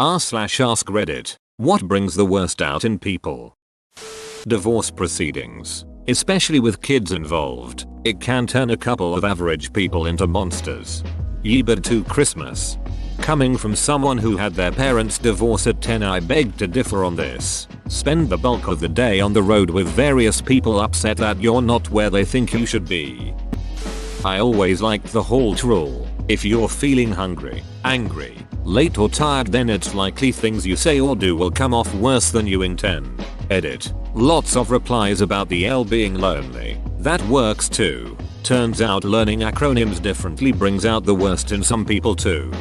r/ask Reddit. What brings the worst out in people? Divorce proceedings. Especially with kids involved, it can turn a couple of average people into monsters. Yeebird to Christmas. Coming from someone who had their parents divorce at 10, I beg to differ on this. Spend the bulk of the day on the road with various people upset that you're not where they think you should be. I always liked the Holt rule. If you're feeling hungry, angry, late or tired, then it's likely things you say or do will come off worse than you intend. Edit. Lots of replies about the L being lonely. That works too. Turns out learning acronyms differently brings out the worst in some people too.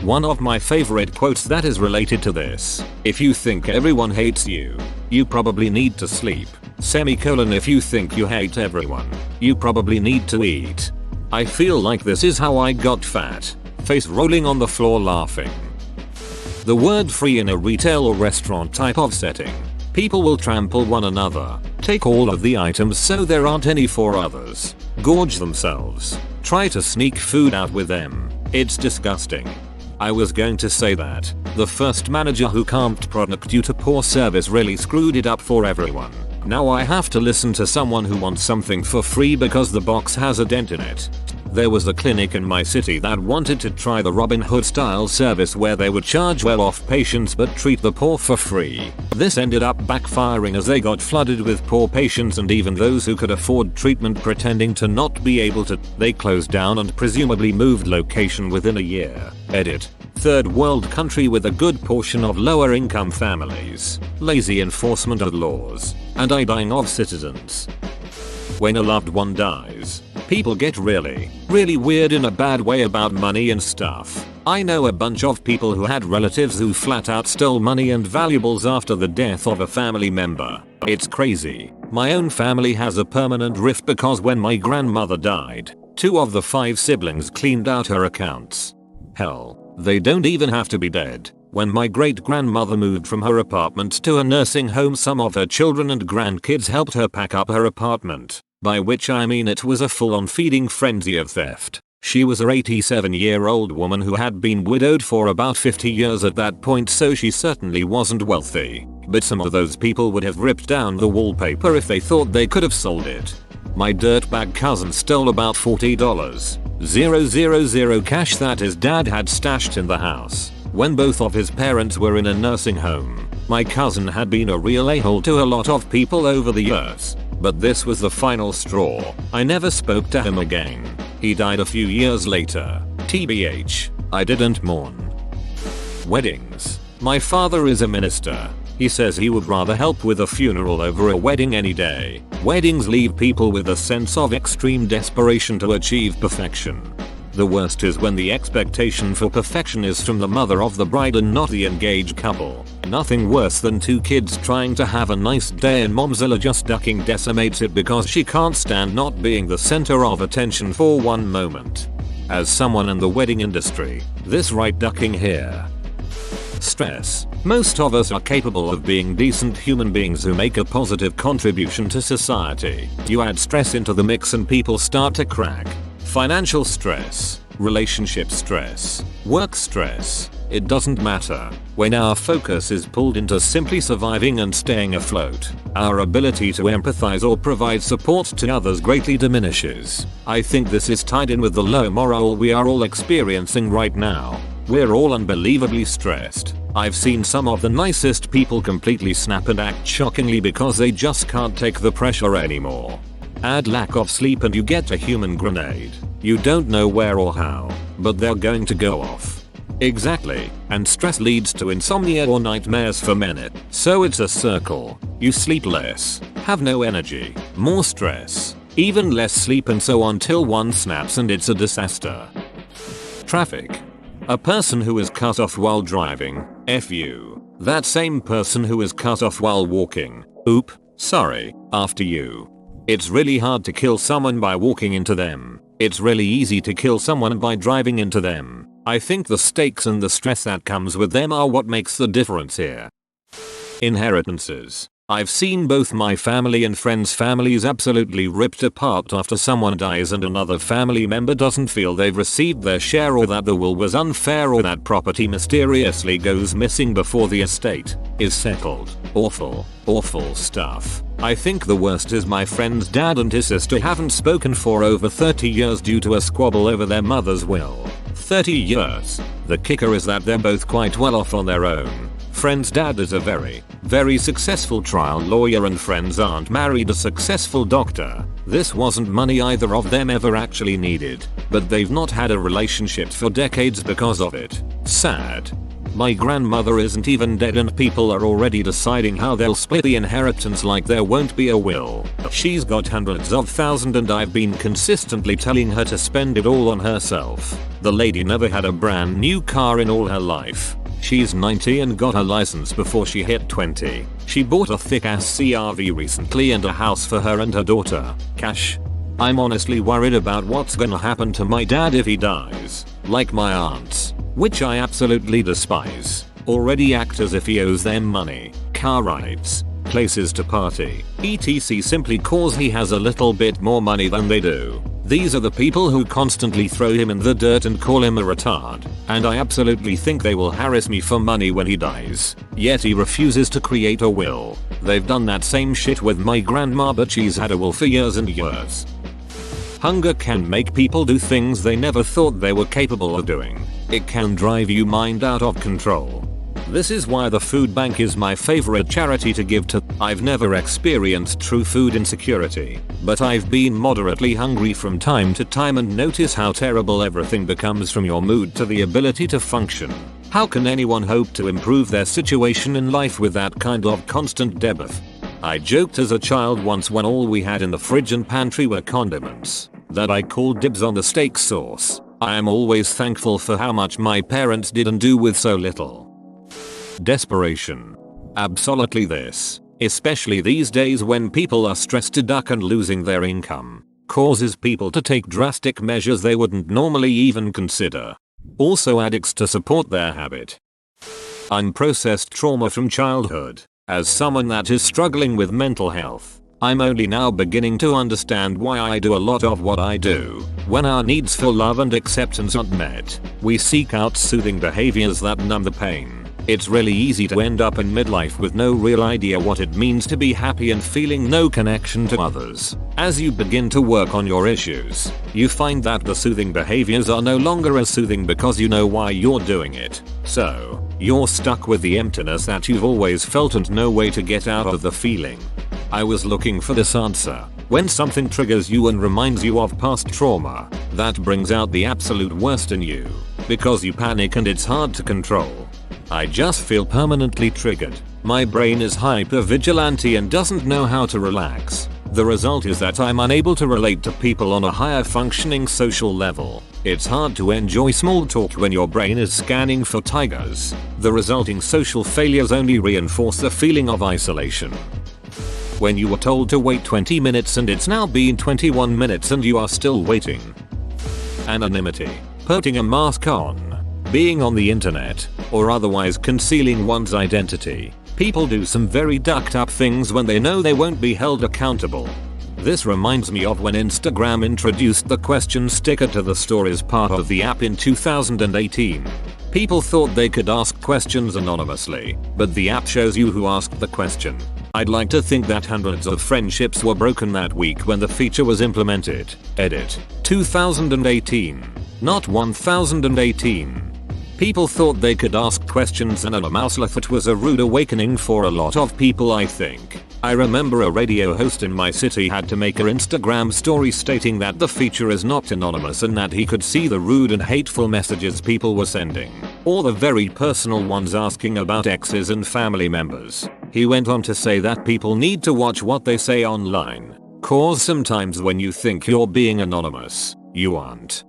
One of my favorite quotes that is related to this. If you think everyone hates you, you probably need to sleep. Semicolon. If you think you hate everyone, you probably need to eat. I feel like this is how I got fat. Face rolling on the floor laughing. The word free in a retail or restaurant type of setting. People will trample one another, take all of the items so there aren't any for others, gorge themselves, try to sneak food out with them. It's disgusting. I was going to say that the first manager who camped product due to poor service really screwed it up for everyone. Now I have to listen to someone who wants something for free because the box has a dent in it. There was a clinic in my city that wanted to try the Robin Hood style service where they would charge well-off patients but treat the poor for free. This ended up backfiring as they got flooded with poor patients and even those who could afford treatment pretending to not be able to. They closed down and presumably moved location within a year. Edit. Third world country with a good portion of lower income families, lazy enforcement of laws, and dying of citizens. When a loved one dies, people get really weird in a bad way about money and stuff. I know a bunch of people who had relatives who flat out stole money and valuables after the death of a family member. It's crazy. My own family has a permanent rift because when my grandmother died, 2 of the 5 siblings cleaned out her accounts. Hell, they don't even have to be dead. When my great-grandmother moved from her apartment to a nursing home, some of her children and grandkids helped her pack up her apartment, by which I mean it was a full-on feeding frenzy of theft. She was an 87-year-old woman who had been widowed for about 50 years at that point, so she certainly wasn't wealthy. But some of those people would have ripped down the wallpaper if they thought they could have sold it. My dirtbag cousin stole about $40,000 cash that his dad had stashed in the house. When both of his parents were in a nursing home, my cousin had been a real a-hole to a lot of people over the years. But this was the final straw. I never spoke to him again. He died a few years later. TBH, I didn't mourn. Weddings. My father is a minister. He says he would rather help with a funeral over a wedding any day. Weddings leave people with a sense of extreme desperation to achieve perfection. The worst is when the expectation for perfection is from the mother of the bride and not the engaged couple. Nothing worse than 2 kids trying to have a nice day and momzilla just ducking decimates it because she can't stand not being the center of attention for one moment. As someone in the wedding industry, this right ducking here. Stress. Most of us are capable of being decent human beings who make a positive contribution to society. You add stress into the mix and people start to crack. Financial stress, relationship stress, work stress. It doesn't matter. When our focus is pulled into simply surviving and staying afloat, our ability to empathize or provide support to others greatly diminishes. I think this is tied in with the low morale we are all experiencing right now. We're all unbelievably stressed. I've seen some of the nicest people completely snap and act shockingly because they just can't take the pressure anymore. Add lack of sleep and you get a human grenade. You don't know where or how, but they're going to go off. Exactly, and stress leads to insomnia or nightmares for many. So it's a circle. You sleep less, have no energy, more stress, even less sleep, and so on till one snaps and it's a disaster. Traffic. A person who is cut off while driving, F you. That same person who is cut off while walking, oop, sorry, after you. It's really hard to kill someone by walking into them. It's really easy to kill someone by driving into them. I think the stakes and the stress that comes with them are what makes the difference here. Inheritances. I've seen both my family and friends' families absolutely ripped apart after someone dies and another family member doesn't feel they've received their share, or that the will was unfair, or that property mysteriously goes missing before the estate is settled. Awful, awful stuff. I think the worst is my friend's dad and his sister haven't spoken for over 30 years due to a squabble over their mother's will. 30 years. The kicker is that they're both quite well off on their own. Friend's dad is a very successful trial lawyer and friend's aunt married a successful doctor. This wasn't money either of them ever actually needed, but they've not had a relationship for decades because of it. Sad. My grandmother isn't even dead and people are already deciding how they'll split the inheritance like there won't be a will. She's got hundreds of thousands and I've been consistently telling her to spend it all on herself. The lady never had a brand new car in all her life. She's 90 and got her license before she hit 20. She bought a thick ass CRV recently and a house for her and her daughter. Cash. I'm honestly worried about what's gonna happen to my dad if he dies. Like my aunts, which I absolutely despise, already act as if he owes them money, car rides, places to party, etc. simply cause he has a little bit more money than they do. These are the people who constantly throw him in the dirt and call him a retard, and I absolutely think they will harass me for money when he dies. Yet he refuses to create a will. They've done that same shit with my grandma, but she's had a will for years and years. Hunger can make people do things they never thought they were capable of doing. It can drive your mind out of control. This is why the food bank is my favorite charity to give to. I've never experienced true food insecurity, but I've been moderately hungry from time to time and notice how terrible everything becomes, from your mood to the ability to function. How can anyone hope to improve their situation in life with that kind of constant debuff? I joked as a child once when all we had in the fridge and pantry were condiments, that I called dibs on the steak sauce. I am always thankful for how much my parents didn't do with so little. Desperation. Absolutely this, especially these days when people are stressed to duck and losing their income, causes people to take drastic measures they wouldn't normally even consider. Also addicts to support their habit. Unprocessed trauma from childhood. As someone that is struggling with mental health, I'm only now beginning to understand why I do a lot of what I do. When our needs for love and acceptance aren't met, we seek out soothing behaviors that numb the pain. It's really easy to end up in midlife with no real idea what it means to be happy and feeling no connection to others. As you begin to work on your issues, you find that the soothing behaviors are no longer as soothing because you know why you're doing it. So, you're stuck with the emptiness that you've always felt and no way to get out of the feeling. I was looking for this answer. When something triggers you and reminds you of past trauma, that brings out the absolute worst in you, because you panic and it's hard to control. I just feel permanently triggered. My brain is hyper-vigilante and doesn't know how to relax. The result is that I'm unable to relate to people on a higher functioning social level. It's hard to enjoy small talk when your brain is scanning for tigers. The resulting social failures only reinforce the feeling of isolation. When you were told to wait 20 minutes and it's now been 21 minutes and you are still waiting. Anonymity. Putting a mask on. Being on the internet, or otherwise concealing one's identity. People do some very ducked up things when they know they won't be held accountable. This reminds me of when Instagram introduced the question sticker to the stories part of the app in 2018. People thought they could ask questions anonymously, but the app shows you who asked the question. I'd like to think that hundreds of friendships were broken that week when the feature was implemented. Edit. 2018. Not 1018. People thought they could ask questions anonymously. It was a rude awakening for a lot of people, I think. I remember a radio host in my city had to make her Instagram story stating that the feature is not anonymous and that he could see the rude and hateful messages people were sending, or the very personal ones asking about exes and family members. He went on to say that people need to watch what they say online, cause sometimes when you think you're being anonymous, you aren't.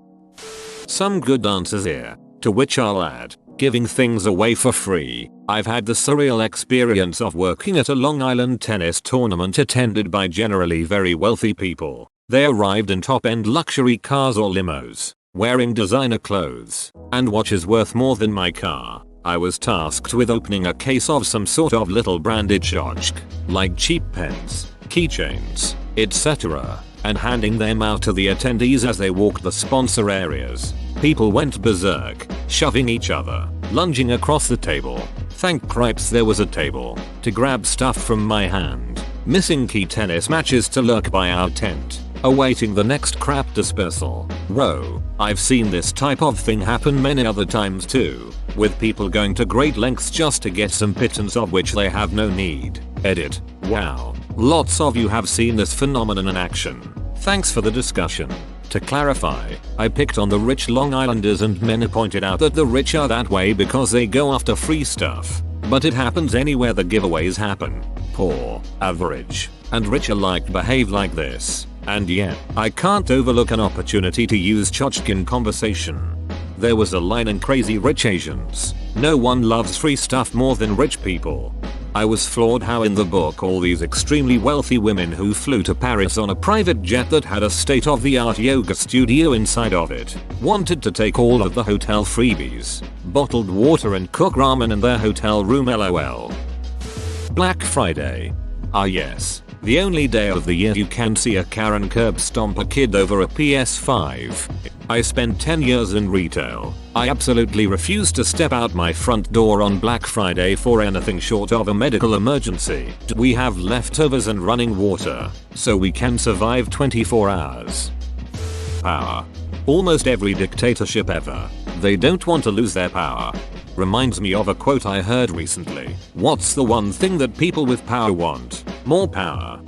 Some good answers here. To which I'll add, giving things away for free. I've had the surreal experience of working at a Long Island tennis tournament attended by generally very wealthy people. They arrived in top-end luxury cars or limos, wearing designer clothes, and watches worth more than my car. I was tasked with opening a case of some sort of little branded tchotchke, like cheap pens, keychains, etc., and handing them out to the attendees as they walked the sponsor areas. People went berserk, shoving each other, lunging across the table. Thank cripes there was a table to grab stuff from my hand. Missing key tennis matches to lurk by our tent, awaiting the next crap dispersal. Whoa, I've seen this type of thing happen many other times too, with people going to great lengths just to get some pittance of which they have no need. Edit. Wow. Lots of you have seen this phenomenon in action. Thanks for the discussion. To clarify, I picked on the rich Long Islanders and many pointed out that the rich are that way because they go after free stuff. But it happens anywhere the giveaways happen. Poor, average, and rich alike behave like this. And yet, I can't overlook an opportunity to use tchotchke in conversation. There was a line in Crazy Rich Asians. No one loves free stuff more than rich people. I was floored how in the book all these extremely wealthy women who flew to Paris on a private jet that had a state-of-the-art yoga studio inside of it wanted to take all of the hotel freebies, bottled water and cook ramen in their hotel room. LOL. Black Friday. Ah yes, the only day of the year you can see a Karen curb stomp a kid over a PS5. I spent 10 years in retail. I absolutely refuse to step out my front door on Black Friday for anything short of a medical emergency. We have leftovers and running water, so we can survive 24 hours. Power. Almost every dictatorship ever, they don't want to lose their power. Reminds me of a quote I heard recently. What's the one thing that people with power want? More power.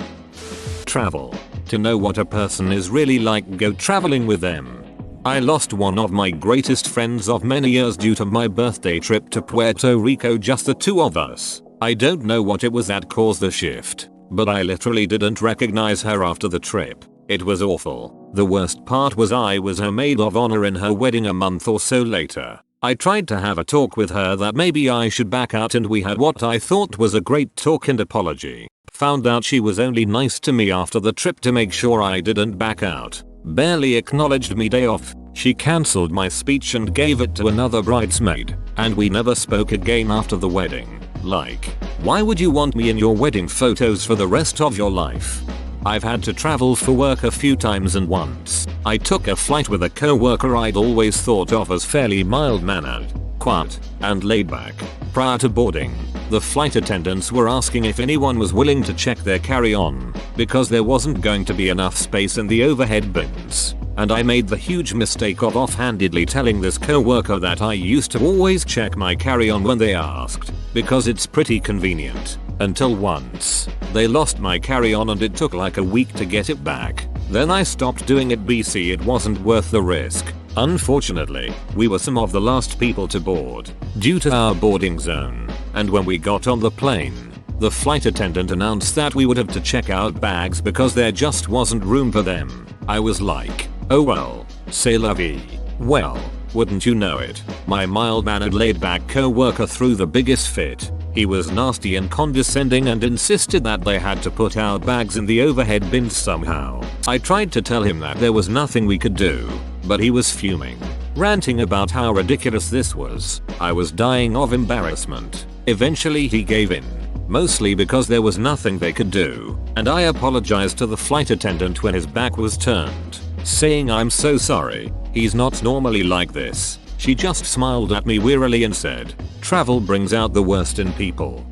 Travel. To know what a person is really like, go traveling with them. I lost one of my greatest friends of many years due to my birthday trip to Puerto Rico, just the two of us. I don't know what it was that caused the shift, but I literally didn't recognize her after the trip. It was awful. The worst part was I was her maid of honor in her wedding a month or so later. I tried to have a talk with her that maybe I should back out, and we had what I thought was a great talk and apology. Found out she was only nice to me after the trip to make sure I didn't back out. Barely acknowledged me day off. She cancelled my speech and gave it to another bridesmaid, and we never spoke again after the wedding. Like, why would you want me in your wedding photos for the rest of your life? I've had to travel for work a few times, and once I took a flight with a co-worker I'd always thought of as fairly mild-mannered, quiet, and laid back. Prior to boarding, the flight attendants were asking if anyone was willing to check their carry-on, because there wasn't going to be enough space in the overhead bins. And I made the huge mistake of offhandedly telling this co-worker that I used to always check my carry-on when they asked, because it's pretty convenient. Until once, they lost my carry-on and it took like a week to get it back. Then I stopped doing it. BC, it wasn't worth the risk. Unfortunately, we were some of the last people to board, due to our boarding zone, and when we got on the plane, the flight attendant announced that we would have to check out bags because there just wasn't room for them. I was like, oh well, c'est la vie. Well, wouldn't you know it, my mild-mannered laid-back co-worker threw the biggest fit. He was nasty and condescending and insisted that they had to put our bags in the overhead bins somehow. I tried to tell him that there was nothing we could do, but he was fuming, ranting about how ridiculous this was. I was dying of embarrassment. Eventually he gave in, mostly because there was nothing they could do, and I apologized to the flight attendant when his back was turned, saying I'm so sorry, he's not normally like this. She just smiled at me wearily and said, travel brings out the worst in people.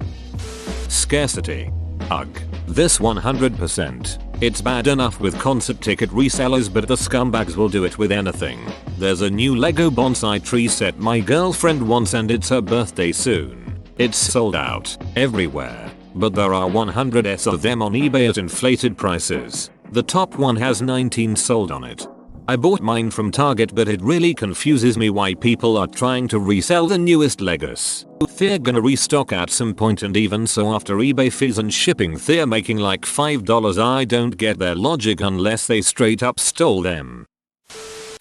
Scarcity. Ugh. This 100%. It's bad enough with concert ticket resellers, but the scumbags will do it with anything. There's a new Lego bonsai tree set my girlfriend wants and it's her birthday soon. It's sold out everywhere, but there are 100s of them on eBay at inflated prices. The top one has 19 sold on it. I bought mine from Target, but it really confuses me why people are trying to resell the newest Legos. They're gonna restock at some point, and even so after eBay fees and shipping they're making like $5. I don't get their logic unless they straight up stole them.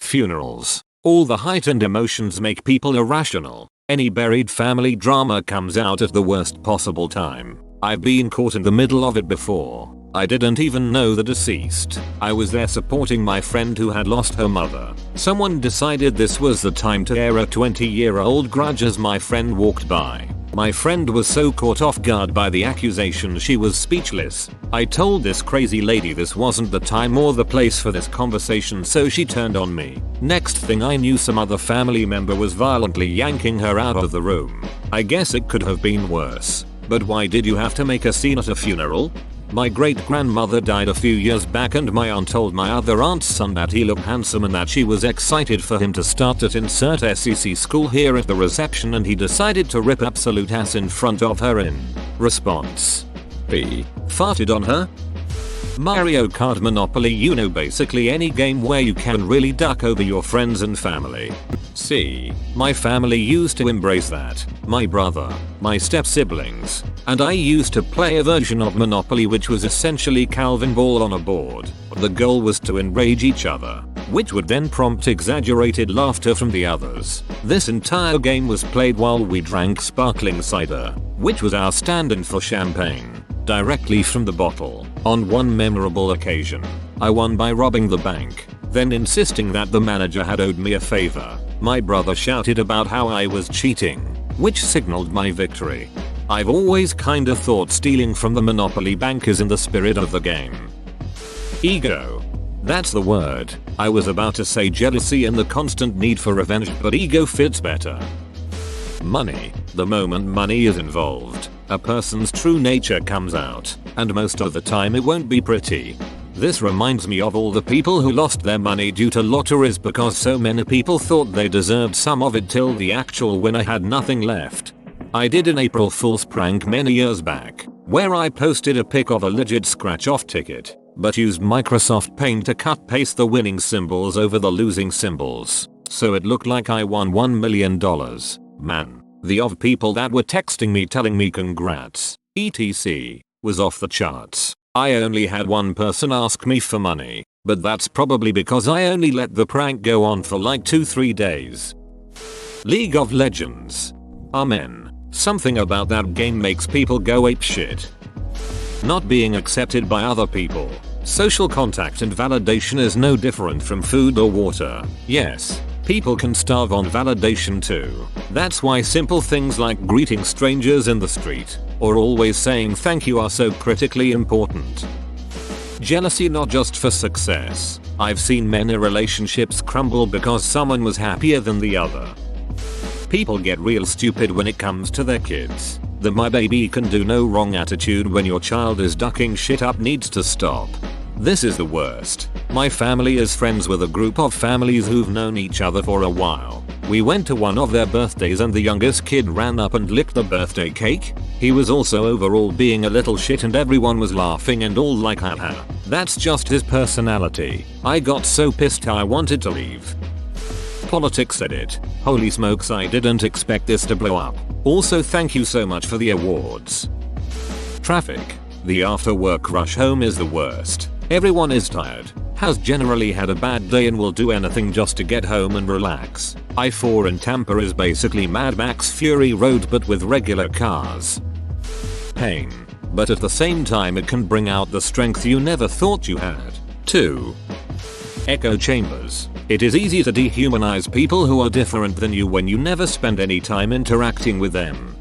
Funerals. All the heightened emotions make people irrational. Any buried family drama comes out at the worst possible time. I've been caught in the middle of it before. I didn't even know the deceased. I was there supporting my friend who had lost her mother. Someone decided this was the time to air a 20-year-old grudge as my friend walked by. My friend was so caught off guard by the accusation she was speechless. I told this crazy lady this wasn't the time or the place for this conversation, so she turned on me. Next thing I knew, some other family member was violently yanking her out of the room. I guess it could have been worse. But why did you have to make a scene at a funeral? My great-grandmother died a few years back and my aunt told my other aunt's son that he looked handsome and that she was excited for him to start at insert SEC school here at the reception, and he decided to rip absolute ass in front of her in response. B. Farted on her? Mario Kart, Monopoly, you know, basically any game where you can really duck over your friends and family. C. My family used to embrace that. My brother, my step-siblings, and I used to play a version of Monopoly which was essentially Calvin Ball on a board. The goal was to enrage each other, which would then prompt exaggerated laughter from the others. This entire game was played while we drank sparkling cider, which was our stand-in for champagne, directly from the bottle. On one memorable occasion, I won by robbing the bank, then insisting that the manager had owed me a favor. My brother shouted about how I was cheating, which signaled my victory. I've always kinda thought stealing from the Monopoly bank is in the spirit of the game. Ego. That's the word. I was about to say jealousy and the constant need for revenge, but ego fits better. Money. The moment money is involved, a person's true nature comes out, and most of the time it won't be pretty. This reminds me of all the people who lost their money due to lotteries because so many people thought they deserved some of it till the actual winner had nothing left. I did an April Fool's prank many years back, where I posted a pic of a legit scratch-off ticket, but used Microsoft Paint to cut-paste the winning symbols over the losing symbols, so it looked like I won $1 million. Man, the of people that were texting me telling me congrats, etc., was off the charts. I only had one person ask me for money, but that's probably because I only let the prank go on for like 2-3 days. League of Legends. Amen. Something about that game makes people go apeshit. Not being accepted by other people. Social contact and validation is no different from food or water. Yes, people can starve on validation too. That's why simple things like greeting strangers in the street or always saying thank you are so critically important. Jealousy, not just for success. I've seen many relationships crumble because someone was happier than the other. People get real stupid when it comes to their kids. The my baby can do no wrong attitude when your child is ducking shit up needs to stop. This is the worst. My family is friends with a group of families who've known each other for a while. We went to one of their birthdays and the youngest kid ran up and licked the birthday cake. He was also overall being a little shit and everyone was laughing and all like haha. That's just his personality. I got so pissed I wanted to leave. Politics edit. Holy smokes, I didn't expect this to blow up. Also thank you so much for the awards. Traffic. The after work rush home is the worst. Everyone is tired, has generally had a bad day and will do anything just to get home and relax. I-4 in Tampa is basically Mad Max Fury Road but with regular cars. Pain. But at the same time it can bring out the strength you never thought you had. 2. Echo chambers. It is easy to dehumanize people who are different than you when you never spend any time interacting with them.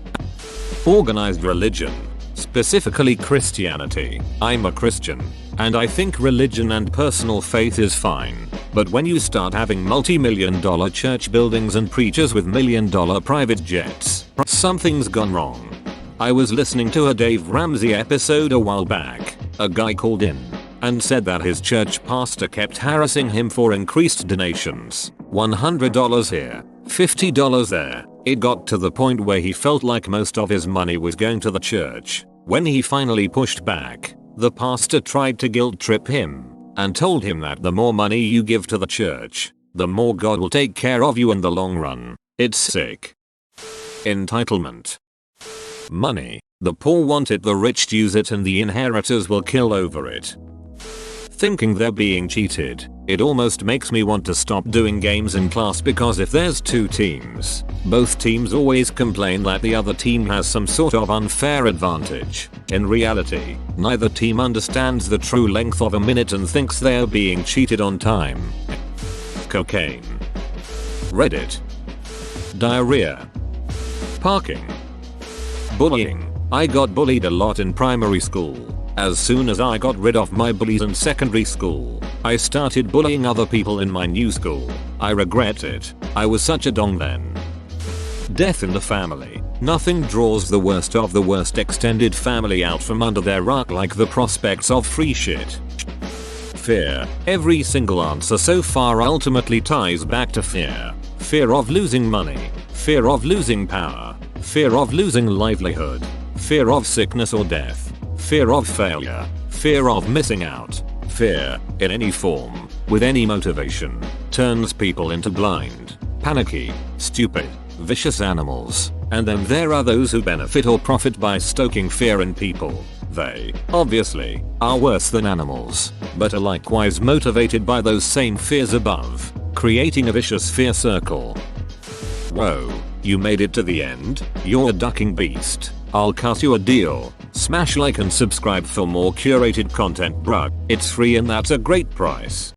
Organized religion. Specifically Christianity. I'm a Christian, and I think religion and personal faith is fine. But when you start having multi-million-dollar church buildings and preachers with million-dollar private jets, something's gone wrong. I was listening to a Dave Ramsey episode a while back. A guy called in and said that his church pastor kept harassing him for increased donations. $100 here, $50 there. It got to the point where he felt like most of his money was going to the church. When he finally pushed back, the pastor tried to guilt trip him and told him that the more money you give to the church, the more God will take care of you in the long run. It's sick. Entitlement. Money. The poor want it, the rich use it, and the inheritors will kill over it. Thinking they're being cheated, it almost makes me want to stop doing games in class, because if there's two teams, both teams always complain that the other team has some sort of unfair advantage. In reality, neither team understands the true length of a minute and thinks they're being cheated on time. Cocaine. Reddit. Diarrhea. Parking. Bullying. I got bullied a lot in primary school. As soon as I got rid of my bullies in secondary school, I started bullying other people in my new school. I regret it. I was such a dong then. Death in the family. Nothing draws the worst of the worst extended family out from under their rug like the prospects of free shit. Fear. Every single answer so far ultimately ties back to fear. Fear of losing money. Fear of losing power. Fear of losing livelihood. Fear of sickness or death. Fear of failure. Fear of missing out. Fear, in any form, with any motivation, turns people into blind, panicky, stupid, vicious animals. And then there are those who benefit or profit by stoking fear in people. They, obviously, are worse than animals, but are likewise motivated by those same fears above, creating a vicious fear circle. Whoa, you made it to the end? You're a ducking beast. I'll cut you a deal. Smash like and subscribe for more curated content, bruh. It's free and that's a great price.